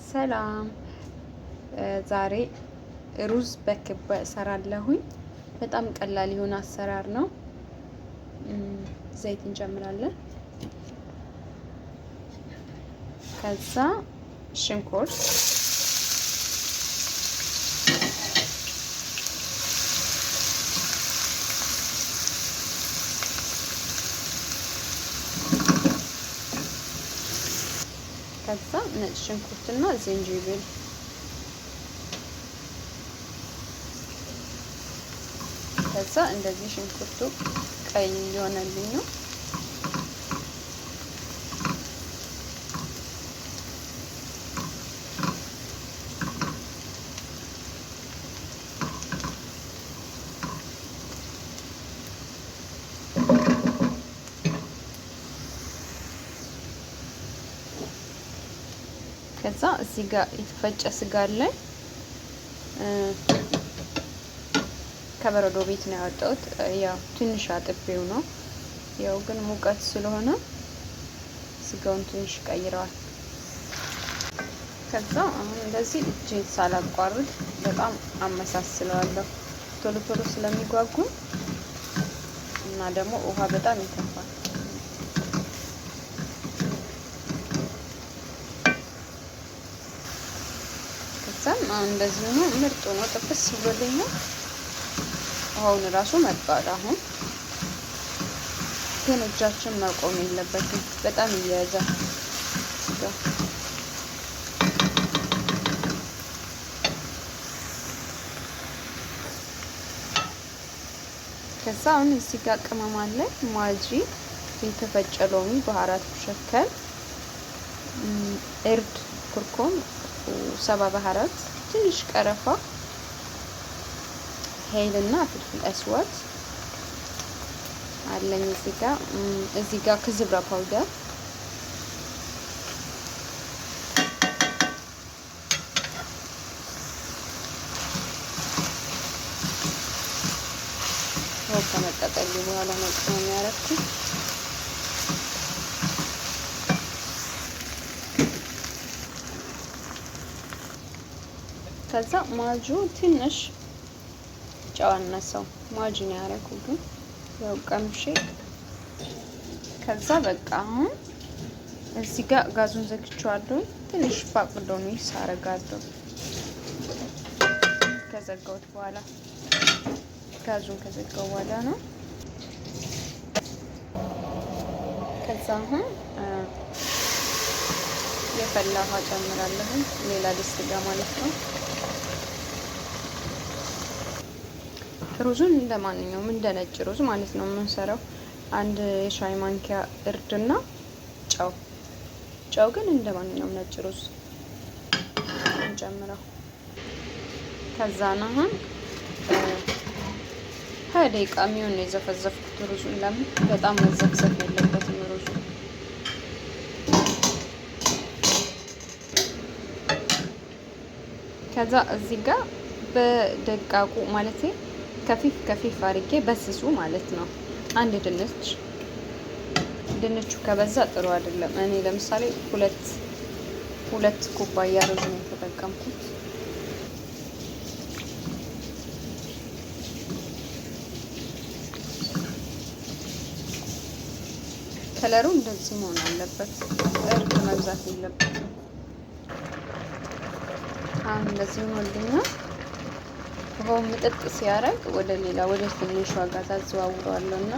ሰላም ዛሬ ሩዝ በክብ እሰራለሁኝ። በጣም ቀላል የሆነ አሰራር ነው። ዘይት እንጨምራለን። ከዛ ሽንኩርት፣ ከዛ ነጭ ሽንኩርትና ዝንጅብል፣ ከዛ እንደዚህ ሽንኩርቱ ቀይ እየሆነልኝ ነው። ከዛ እዚህ ጋር የተፈጨ ስጋ አለ። ከበረዶ ቤት ነው ያወጣሁት። ያው ትንሽ አጥቤው ነው። ያው ግን ሙቀት ስለሆነ ስጋውን ትንሽ ቀይረዋል። ከዛ አሁን እንደዚህ እጄን ሳላቋርጥ በጣም አመሳስለዋለሁ። ቶሎ ቶሎ ስለሚጓጉ እና ደግሞ ውሃ በጣም ይተፋል። ከዛም አሁን እንደዚህ ነው። ምርጥ ነው። ጥብስ ብሎልኛል። ውሃውን እራሱ መጥቷል። አሁን ግን እጃችን መቆም የለበትም። በጣም ይያያዛል። ከዛ አሁን እዚህ ጋር ቅመም አለ። ማጂ፣ የተፈጨ ሎሚ፣ ባህራት፣ ሸከር፣ እርድ፣ ኩርኩም፣ ሰባ ባህራት፣ ትንሽ ቀረፋ፣ ሄልና ፍልፍል አስዋት አለኝ። እዚህ ጋር ከዝብራ ፓውደር፣ ከመቀጠሉ በኋላ ነው ቅመም ያደረኩት። ከዛ ማጁ ትንሽ ጨው አነሰው። ማጂ ነው ያደረኩት ግን ያው ቀምሼ። ከዛ በቃ አሁን እዚህ ጋር ጋዙን ዘግቼዋለሁ። ትንሽ ባቅዶኒ ሳረጋለሁ። ከዘጋሁት በኋላ ጋዙን ከዘጋው በኋላ ነው። ከዛ አሁን የፈላ ውሃ ጨምራለሁ። ሌላ ድስት ጋር ማለት ነው። ሩዙን እንደማንኛውም እንደ ነጭ ሩዝ ማለት ነው የምንሰራው። አንድ የሻይ ማንኪያ እርድና ጨው ግን እንደማንኛውም ነጭ ሩዝ እንጨምረው። ከዛ አሁን 20 ደቂቃ የሚሆን ነው የዘፈዘፍኩት ሩዙን። ለምን በጣም መዘፍዘፍ የለበትም ሩዙ። ከዛ እዚህ ጋር በደቃቁ ማለት ከፊፍ አድርጌ በስሱ ማለት ነው አንድ ድንቹ ከበዛ ጥሩ አይደለም። እኔ ለምሳሌ ሁለት ኩባያ ሩዝ ነው የተጠቀምኩት። ከለሩ እንደዚህ መሆን አለበት። እርድ መብዛት የለበትም። አሁን እንደዚህ ሆኖልኛል። ውሃው ምጥጥ ሲያደርግ ወደ ትንሿ ጋር ታዘዋውረዋለሁና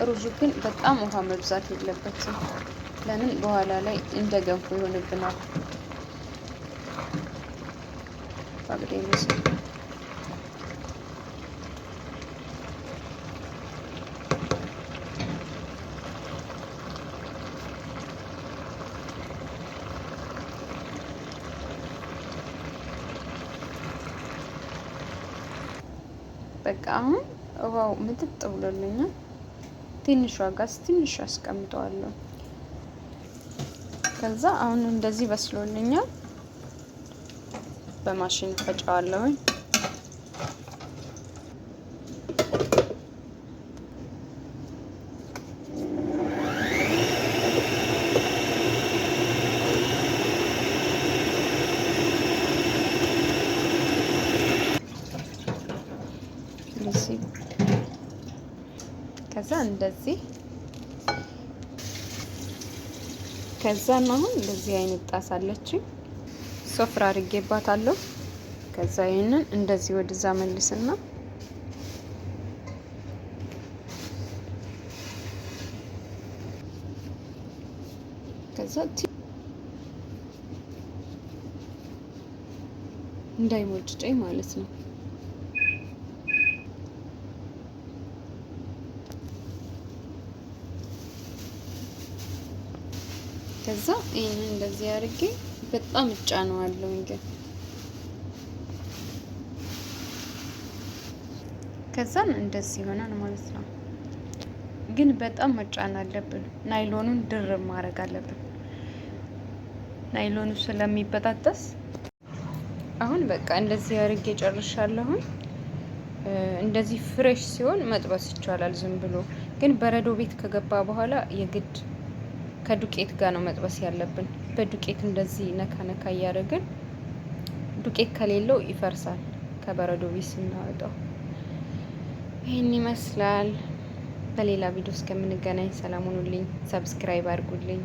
ሩዙ ግን በጣም ውሃ መብዛት የለበትም። ለምን በኋላ ላይ እንደ ገንፎ ይሆንብናል። ባግዴንስ በቃ አሁን ውሃው ምጥጥ ብሎልኛል። ትንሿ ጋዝ ትንሽ አስቀምጠዋለሁ። ከዛ አሁን እንደዚህ በስሎልኛል። በማሽን ፈጫዋለሁ። እንደዚህ ከዛ እንደዚህ ከዛ አሁን እንደዚህ አይነት ጣሳ አለችኝ ሶፍራ አድርጌባታለሁ። ከዛ ይሄንን እንደዚህ ወደዛ መልስና ከዛ እንዳይሞጭጨኝ ማለት ነው። ከዛ ይሄንን እንደዚህ አድርጌ በጣም እጫነዋለሁ እንግዲህ ከዛን እንደዚህ ይሆናል ማለት ነው። ግን በጣም መጫን አለብን። ናይሎኑን ድርብ ማድረግ አለብን። ናይሎኑ ስለሚበጣጠስ አሁን በቃ እንደዚህ አድርጌ ጨርሻለሁ። እንደዚህ ፍሬሽ ሲሆን መጥበስ ይቻላል ዝም ብሎ። ግን በረዶ ቤት ከገባ በኋላ የግድ ከዱቄት ጋር ነው መጥበስ ያለብን። በዱቄት እንደዚህ ነካ ነካ እያደረግን ዱቄት ከሌለው ይፈርሳል ከበረዶ ቤት ስናወጣው። ይህን ይመስላል። በሌላ ቪዲዮ እስከምንገናኝ ሰላም ሁኑልኝ። ሰብስክራይብ አድርጉልኝ።